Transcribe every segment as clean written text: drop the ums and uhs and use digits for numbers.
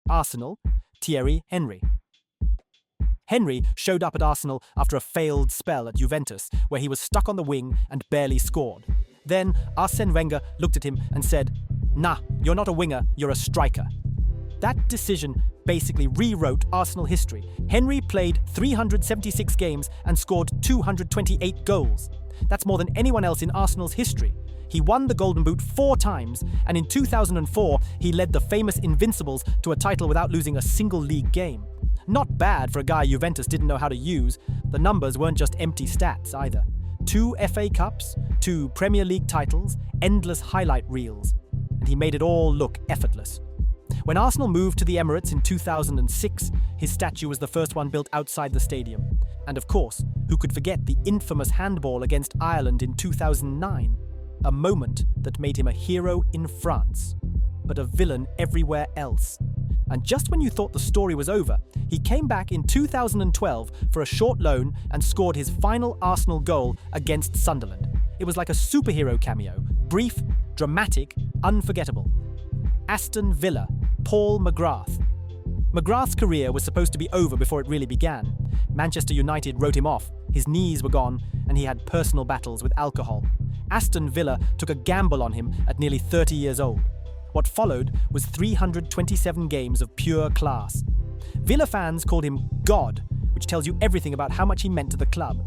Arsenal, Thierry Henry. Henry showed up at Arsenal after a failed spell at Juventus, where he was stuck on the wing and barely scored. Then Arsène Wenger looked at him and said, "Nah, you're not a winger, you're a striker." That decision basically rewrote Arsenal history. Henry played 376 games and scored 228 goals. That's more than anyone else in Arsenal's history. He won the Golden Boot 4 times, and in 2004, he led the famous Invincibles to a title without losing a single league game. Not bad for a guy Juventus didn't know how to use. The numbers weren't just empty stats either. 2 FA Cups, 2 Premier League titles, endless highlight reels. And he made it all look effortless. When Arsenal moved to the Emirates in 2006, his statue was the first one built outside the stadium. And of course, who could forget the infamous handball against Ireland in 2009? A moment that made him a hero in France, but a villain everywhere else. And just when you thought the story was over, he came back in 2012 for a short loan and scored his final Arsenal goal against Sunderland. It was like a superhero cameo, brief, dramatic, unforgettable. Aston Villa, Paul McGrath. McGrath's career was supposed to be over before it really began. Manchester United wrote him off, his knees were gone, and he had personal battles with alcohol. Aston Villa took a gamble on him at nearly 30 years old. What followed was 327 games of pure class. Villa fans called him God, which tells you everything about how much he meant to the club.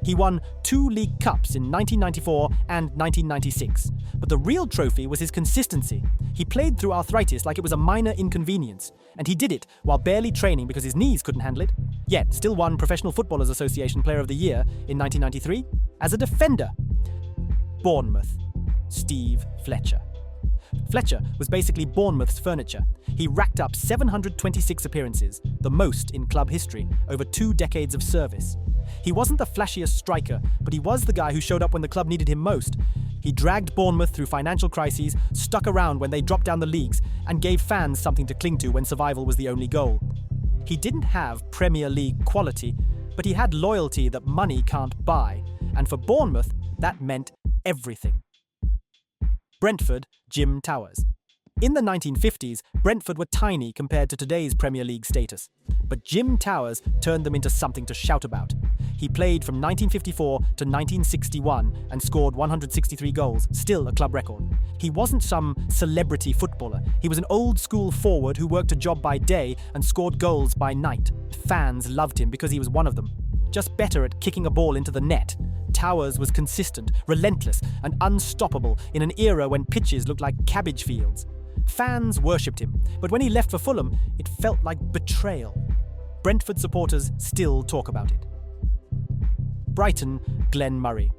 He won 2 League Cups in 1994 and 1996, but the real trophy was his consistency. He played through arthritis like it was a minor inconvenience, and he did it while barely training because his knees couldn't handle it, yet still won Professional Footballers Association Player of the Year in 1993 as a defender. Bournemouth, Steve Fletcher. Fletcher was basically Bournemouth's furniture. He racked up 726 appearances, the most in club history, over 2 decades of service. He wasn't the flashiest striker, but he was the guy who showed up when the club needed him most. He dragged Bournemouth through financial crises, stuck around when they dropped down the leagues, and gave fans something to cling to when survival was the only goal. He didn't have Premier League quality, but he had loyalty that money can't buy, and for Bournemouth, that meant everything. Brentford, Jim Towers. In the 1950s, Brentford were tiny compared to today's Premier League status, but Jim Towers turned them into something to shout about. He played from 1954 to 1961 and scored 163 goals, still a club record. He wasn't some celebrity footballer. He was an old-school forward who worked a job by day and scored goals by night. Fans loved him because he was one of them, just better at kicking a ball into the net. Towers was consistent, relentless, and unstoppable in an era when pitches looked like cabbage fields. Fans worshipped him, but when he left for Fulham, it felt like betrayal. Brentford supporters still talk about it. Brighton, Glenn Murray.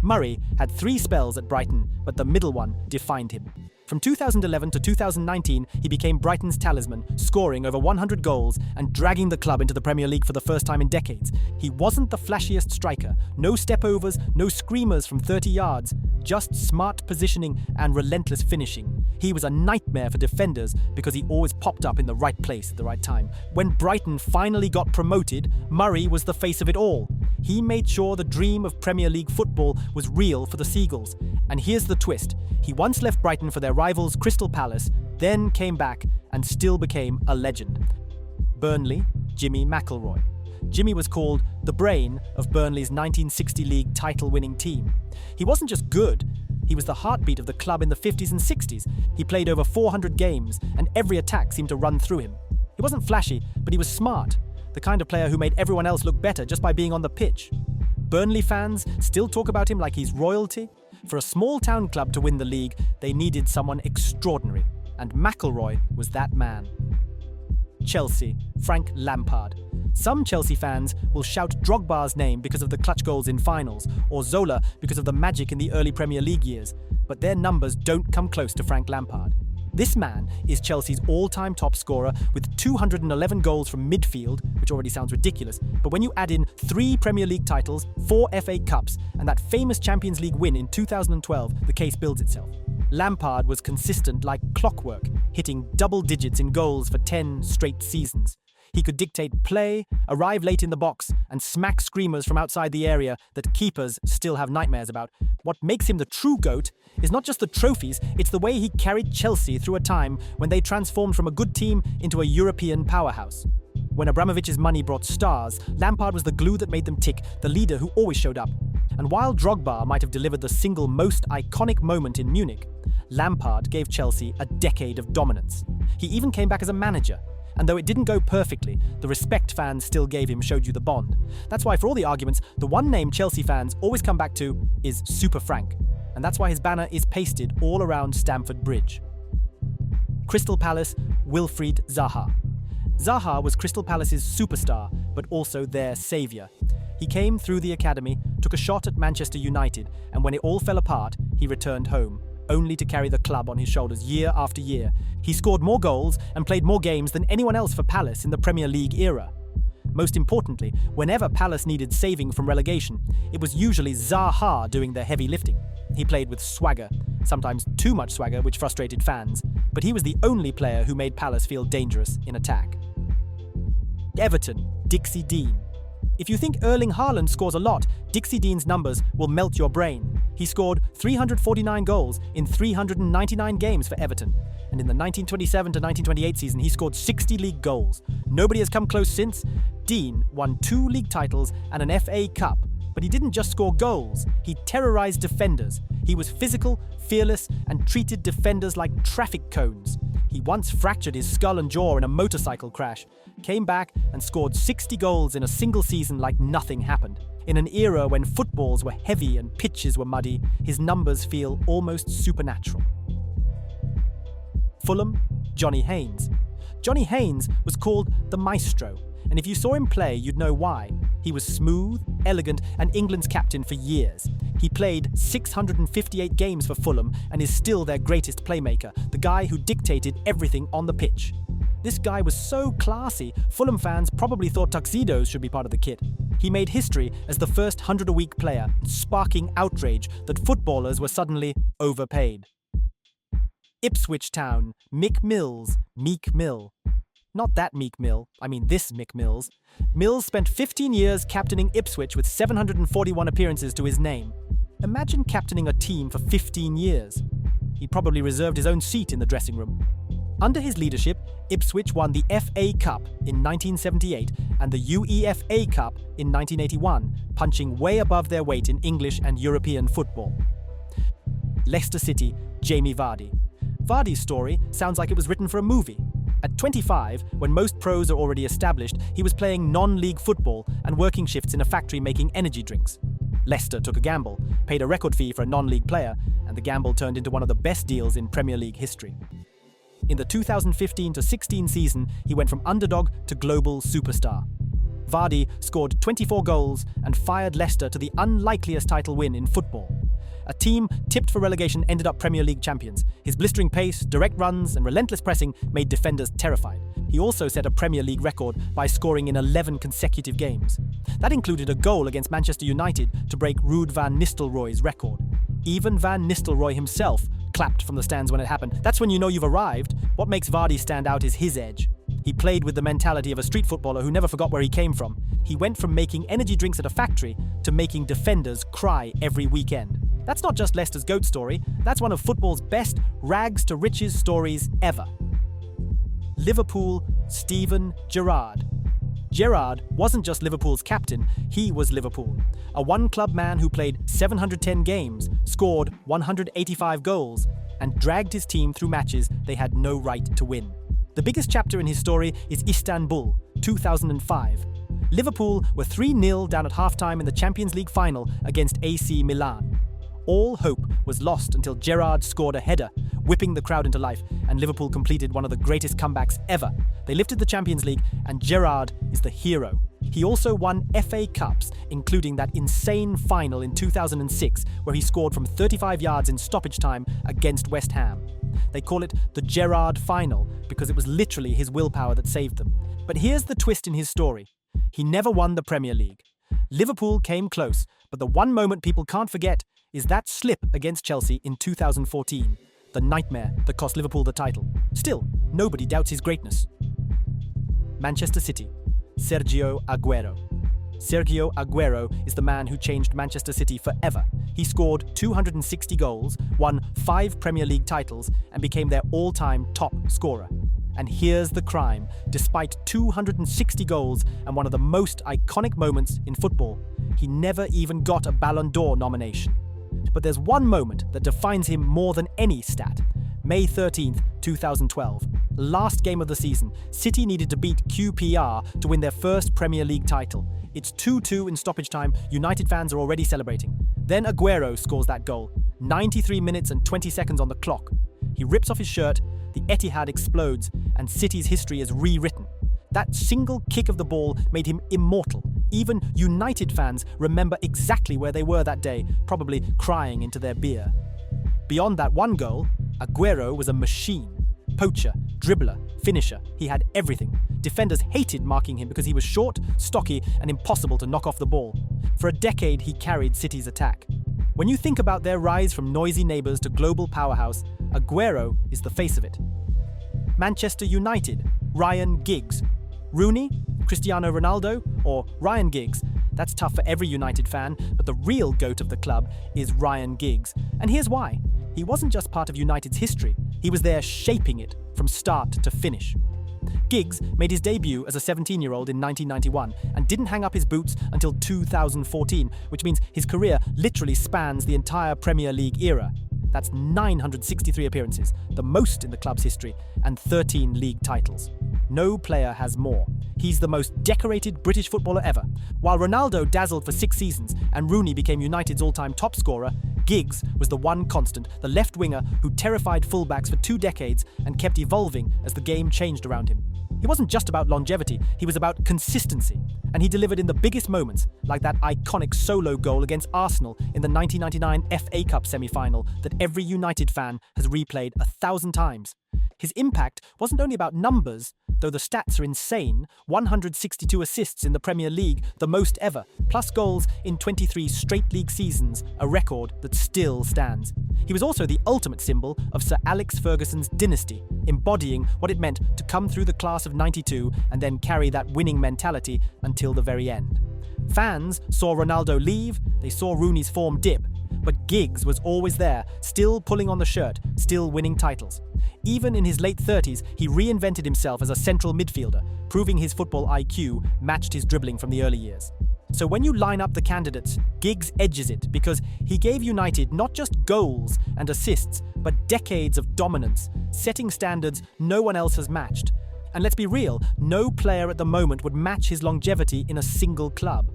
Murray had 3 spells at Brighton, but the middle one defined him. From 2011 to 2019, he became Brighton's talisman, scoring over 100 goals and dragging the club into the Premier League for the first time in decades. He wasn't the flashiest striker, no step-overs, no screamers from 30 yards, just smart positioning and relentless finishing. He was a nightmare for defenders because he always popped up in the right place at the right time. When Brighton finally got promoted, Murray was the face of it all. He made sure the dream of Premier League football was real for the Seagulls. And here's the twist. He once left Brighton for their rivals Crystal Palace, then came back and still became a legend. Burnley, Jimmy McIlroy. Jimmy was called the brain of Burnley's 1960 league title-winning team. He wasn't just good, he was the heartbeat of the club in the 50s and 60s. He played over 400 games, and every attack seemed to run through him. He wasn't flashy, but he was smart, the kind of player who made everyone else look better just by being on the pitch. Burnley fans still talk about him like he's royalty. For a small-town club to win the league, they needed someone extraordinary, and McIlroy was that man. Chelsea, Frank Lampard. Some Chelsea fans will shout Drogba's name because of the clutch goals in finals, or Zola because of the magic in the early Premier League years, but their numbers don't come close to Frank Lampard. This man is Chelsea's all-time top scorer with 211 goals from midfield, which already sounds ridiculous, but when you add in 3 Premier League titles, 4 FA Cups, and that famous Champions League win in 2012, the case builds itself. Lampard was consistent like clockwork, hitting double digits in goals for 10 straight seasons. He could dictate play, arrive late in the box, and smack screamers from outside the area that keepers still have nightmares about. What makes him the true GOAT is not just the trophies, it's the way he carried Chelsea through a time when they transformed from a good team into a European powerhouse. When Abramovich's money brought stars, Lampard was the glue that made them tick, the leader who always showed up. And while Drogba might have delivered the single most iconic moment in Munich, Lampard gave Chelsea a decade of dominance. He even came back as a manager. And though it didn't go perfectly, the respect fans still gave him showed you the bond. That's why, for all the arguments, the one name Chelsea fans always come back to is Super Frank. And that's why his banner is pasted all around Stamford Bridge. Crystal Palace, Wilfried Zaha. Zaha was Crystal Palace's superstar, but also their saviour. He came through the academy, took a shot at Manchester United, and when it all fell apart, he returned home, only to carry the club on his shoulders year after year. He scored more goals and played more games than anyone else for Palace in the Premier League era. Most importantly, whenever Palace needed saving from relegation, it was usually Zaha doing the heavy lifting. He played with swagger, sometimes too much swagger, which frustrated fans, but he was the only player who made Palace feel dangerous in attack. Everton, Dixie Dean. If you think Erling Haaland scores a lot, Dixie Dean's numbers will melt your brain. He scored 349 goals in 399 games for Everton, and in the 1927 to 1928 season he scored 60 league goals. Nobody has come close since. Dean won 2 league titles and an FA Cup, but he didn't just score goals, he terrorised defenders. He was physical, fearless, and treated defenders like traffic cones. He once fractured his skull and jaw in a motorcycle crash, came back and scored 60 goals in a single season like nothing happened. In an era when footballs were heavy and pitches were muddy, his numbers feel almost supernatural. Fulham, Johnny Haynes. Johnny Haynes was called the Maestro, and if you saw him play, you'd know why. He was smooth, elegant, and England's captain for years. He played 658 games for Fulham and is still their greatest playmaker, the guy who dictated everything on the pitch. This guy was so classy, Fulham fans probably thought tuxedos should be part of the kit. He made history as the first 100-a-week player, sparking outrage that footballers were suddenly overpaid. Ipswich Town, Mick Mills, Meek Mill. Not that Meek Mill, I mean this Mick Mills. Mills spent 15 years captaining Ipswich with 741 appearances to his name. Imagine captaining a team for 15 years. He probably reserved his own seat in the dressing room. Under his leadership, Ipswich won the FA Cup in 1978 and the UEFA Cup in 1981, punching way above their weight in English and European football. Leicester City, Jamie Vardy. Vardy's story sounds like it was written for a movie. At 25, when most pros are already established, he was playing non-league football and working shifts in a factory making energy drinks. Leicester took a gamble, paid a record fee for a non-league player, and the gamble turned into one of the best deals in Premier League history. In the 2015-16 season, he went from underdog to global superstar. Vardy scored 24 goals and fired Leicester to the unlikeliest title win in football. A team tipped for relegation ended up Premier League champions. His blistering pace, direct runs, and relentless pressing made defenders terrified. He also set a Premier League record by scoring in 11 consecutive games. That included a goal against Manchester United to break Ruud van Nistelrooy's record. Even Van Nistelrooy himself clapped from the stands when it happened. That's when you know you've arrived. What makes Vardy stand out is his edge. He played with the mentality of a street footballer who never forgot where he came from. He went from making energy drinks at a factory to making defenders cry every weekend. That's not just Leicester's GOAT story, that's one of football's best rags-to-riches stories ever. Liverpool, Steven Gerrard. Gerrard wasn't just Liverpool's captain, he was Liverpool. A one-club man who played 710 games, scored 185 goals, and dragged his team through matches they had no right to win. The biggest chapter in his story is Istanbul, 2005. Liverpool were 3-0 down at halftime in the Champions League final against AC Milan. All hope was lost until Gerrard scored a header, whipping the crowd into life, and Liverpool completed one of the greatest comebacks ever. They lifted the Champions League, and Gerrard is the hero. He also won FA Cups, including that insane final in 2006, where he scored from 35 yards in stoppage time against West Ham. They call it the Gerrard Final because it was literally his willpower that saved them. But here's the twist in his story. He never won the Premier League. Liverpool came close, but the one moment people can't forget is that slip against Chelsea in 2014, the nightmare that cost Liverpool the title. Still, nobody doubts his greatness. Manchester City, Sergio Aguero. Sergio Aguero is the man who changed Manchester City forever. He scored 260 goals, won 5 Premier League titles, and became their all-time top scorer. And here's the crime. Despite 260 goals and one of the most iconic moments in football, he never even got a Ballon d'Or nomination. But there's one moment that defines him more than any stat. May 13th, 2012. Last game of the season, City needed to beat QPR to win their first Premier League title. It's 2-2 in stoppage time. United fans are already celebrating. Then Aguero scores that goal. 93 minutes and 20 seconds on the clock. He rips off his shirt, the Etihad explodes, and City's history is rewritten. That single kick of the ball made him immortal. Even United fans remember exactly where they were that day, probably crying into their beer. Beyond that one goal, Aguero was a machine. Poacher, dribbler, finisher, he had everything. Defenders hated marking him because he was short, stocky, and impossible to knock off the ball. For a decade, he carried City's attack. When you think about their rise from noisy neighbours to global powerhouse, Aguero is the face of it. Manchester United, Ryan Giggs. Rooney, Cristiano Ronaldo, or Ryan Giggs? That's tough for every United fan, but the real GOAT of the club is Ryan Giggs. And here's why. He wasn't just part of United's history, he was there shaping it from start to finish. Giggs made his debut as a 17-year-old in 1991 and didn't hang up his boots until 2014, which means his career literally spans the entire Premier League era. That's 963 appearances, the most in the club's history, and 13 league titles. No player has more. He's the most decorated British footballer ever. While Ronaldo dazzled for 6 seasons and Rooney became United's all-time top scorer, Giggs was the one constant, the left winger who terrified fullbacks for 2 decades and kept evolving as the game changed around him. He wasn't just about longevity, he was about consistency. And he delivered in the biggest moments, like that iconic solo goal against Arsenal in the 1999 FA Cup semi-final that every United fan has replayed 1,000 times. His impact wasn't only about numbers, though the stats are insane. 162 assists in the Premier League, the most ever, plus goals in 23 straight league seasons, a record that still stands. He was also the ultimate symbol of Sir Alex Ferguson's dynasty, embodying what it meant to come through the class of '92 and then carry that winning mentality until the very end. Fans saw Ronaldo leave, they saw Rooney's form dip, but Giggs was always there, still pulling on the shirt, still winning titles. Even in his late 30s, he reinvented himself as a central midfielder, proving his football IQ matched his dribbling from the early years. So when you line up the candidates, Giggs edges it because he gave United not just goals and assists, but decades of dominance, setting standards no one else has matched. And let's be real, no player at the moment would match his longevity in a single club.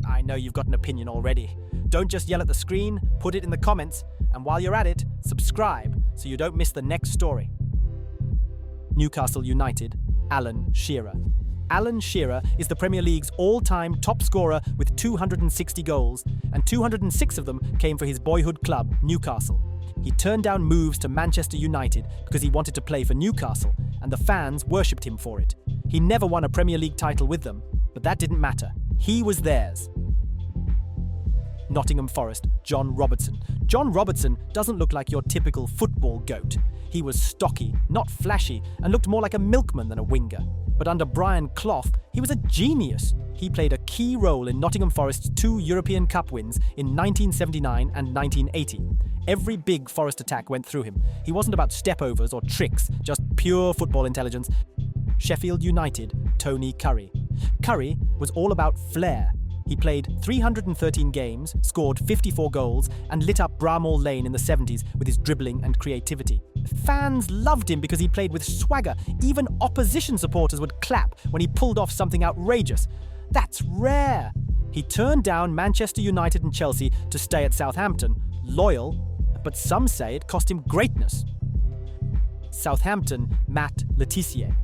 I know you've got an opinion already. Don't just yell at the screen, put it in the comments, and while you're at it, subscribe so you don't miss the next story. Newcastle United, Alan Shearer. Alan Shearer is the Premier League's all-time top scorer with 260 goals, and 206 of them came for his boyhood club, Newcastle. He turned down moves to Manchester United because he wanted to play for Newcastle, and the fans worshipped him for it. He never won a Premier League title with them, but that didn't matter. He was theirs. Nottingham Forest, John Robertson. John Robertson doesn't look like your typical football goat. He was stocky, not flashy, and looked more like a milkman than a winger. But under Brian Clough, he was a genius. He played a key role in Nottingham Forest's 2 European Cup wins in 1979 and 1980. Every big Forest attack went through him. He wasn't about stepovers or tricks, just pure football intelligence. Sheffield United, Tony Currie. Currie was all about flair. He played 313 games, scored 54 goals, and lit up Bramall Lane in the 70s with his dribbling and creativity. Fans loved him because he played with swagger. Even opposition supporters would clap when he pulled off something outrageous. That's rare. He turned down Manchester United and Chelsea to stay at Southampton, loyal, but some say it cost him greatness. Southampton, Matt Le Tissier.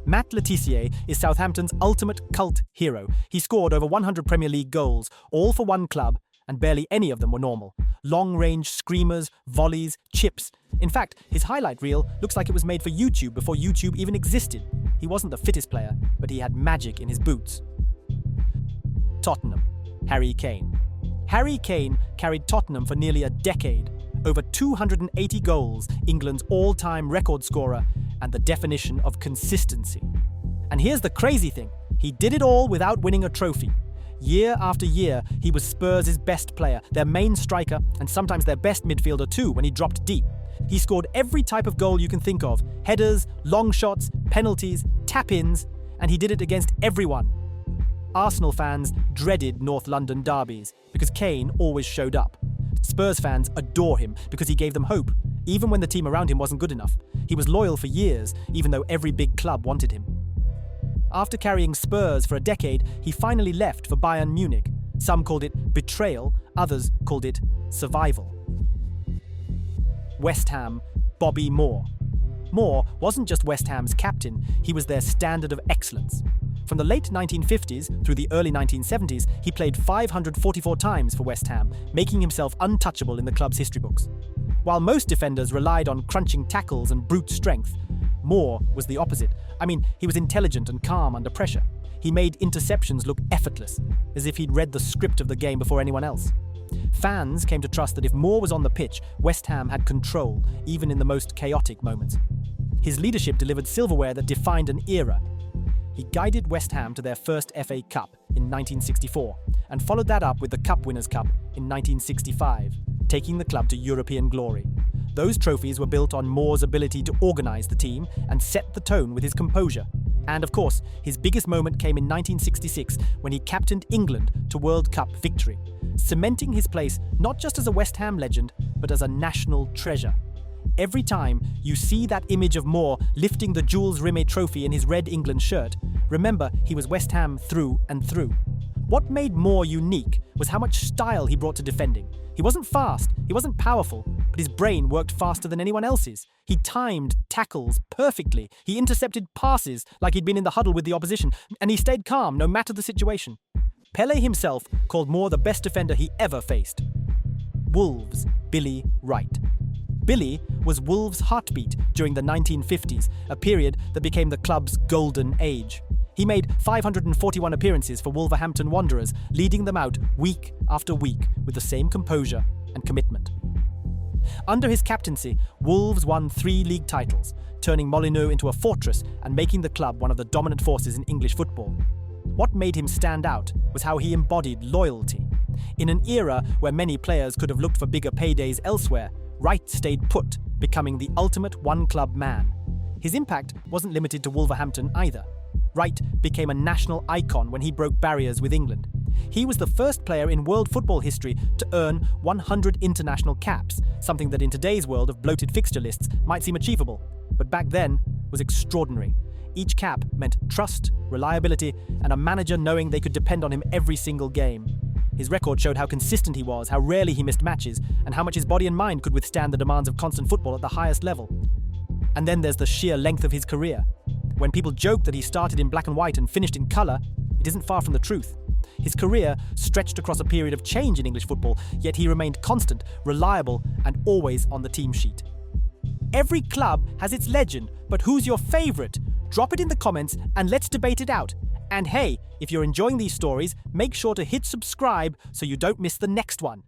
Matt Le Tissier is Southampton's ultimate cult hero. He scored over 100 Premier League goals, all for one club, and barely any of them were normal. Long-range screamers, volleys, chips. In fact, his highlight reel looks like it was made for YouTube before YouTube even existed. He wasn't the fittest player, but he had magic in his boots. Tottenham, Harry Kane. Harry Kane carried Tottenham for nearly a decade. Over 280 goals, England's all-time record scorer, and the definition of consistency. And here's the crazy thing. He did it all without winning a trophy. Year after year, he was Spurs' best player, their main striker, and sometimes their best midfielder too when he dropped deep. He scored every type of goal you can think of: headers, long shots, penalties, tap-ins, and he did it against everyone. Arsenal fans dreaded North London derbies because Kane always showed up. Spurs fans adore him because he gave them hope, even when the team around him wasn't good enough. He was loyal for years, even though every big club wanted him. After carrying Spurs for a decade, he finally left for Bayern Munich. Some called it betrayal, others called it survival. West Ham, Bobby Moore. Moore wasn't just West Ham's captain, he was their standard of excellence. From the late 1950s through the early 1970s, he played 544 times for West Ham, making himself untouchable in the club's history books. While most defenders relied on crunching tackles and brute strength, Moore was the opposite. He was intelligent and calm under pressure. He made interceptions look effortless, as if he'd read the script of the game before anyone else. Fans came to trust that if Moore was on the pitch, West Ham had control, even in the most chaotic moments. His leadership delivered silverware that defined an era. He guided West Ham to their first FA Cup in 1964, and followed that up with the Cup Winners' Cup in 1965, taking the club to European glory. Those trophies were built on Moore's ability to organise the team and set the tone with his composure. And of course, his biggest moment came in 1966 when he captained England to World Cup victory, cementing his place not just as a West Ham legend, but as a national treasure. Every time you see that image of Moore lifting the Jules Rimet trophy in his red England shirt, remember he was West Ham through and through. What made Moore unique was how much style he brought to defending. He wasn't fast, he wasn't powerful, but his brain worked faster than anyone else's. He timed tackles perfectly. He intercepted passes like he'd been in the huddle with the opposition, and he stayed calm no matter the situation. Pelé himself called Moore the best defender he ever faced. Wolves' Billy Wright. Billy was Wolves' heartbeat during the 1950s, a period that became the club's golden age. He made 541 appearances for Wolverhampton Wanderers, leading them out week after week with the same composure and commitment. Under his captaincy, Wolves won 3 league titles, turning Molineux into a fortress and making the club one of the dominant forces in English football. What made him stand out was how he embodied loyalty. In an era where many players could have looked for bigger paydays elsewhere, Wright stayed put, becoming the ultimate one-club man. His impact wasn't limited to Wolverhampton either. Wright became a national icon when he broke barriers with England. He was the first player in world football history to earn 100 international caps, something that in today's world of bloated fixture lists might seem achievable, but back then was extraordinary. Each cap meant trust, reliability, and a manager knowing they could depend on him every single game. His record showed how consistent he was, how rarely he missed matches, and how much his body and mind could withstand the demands of constant football at the highest level. And then there's the sheer length of his career. When people joke that he started in black and white and finished in colour, it isn't far from the truth. His career stretched across a period of change in English football, yet he remained constant, reliable, and always on the team sheet. Every club has its legend, but who's your favourite? Drop it in the comments and let's debate it out. And hey, if you're enjoying these stories, make sure to hit subscribe so you don't miss the next one.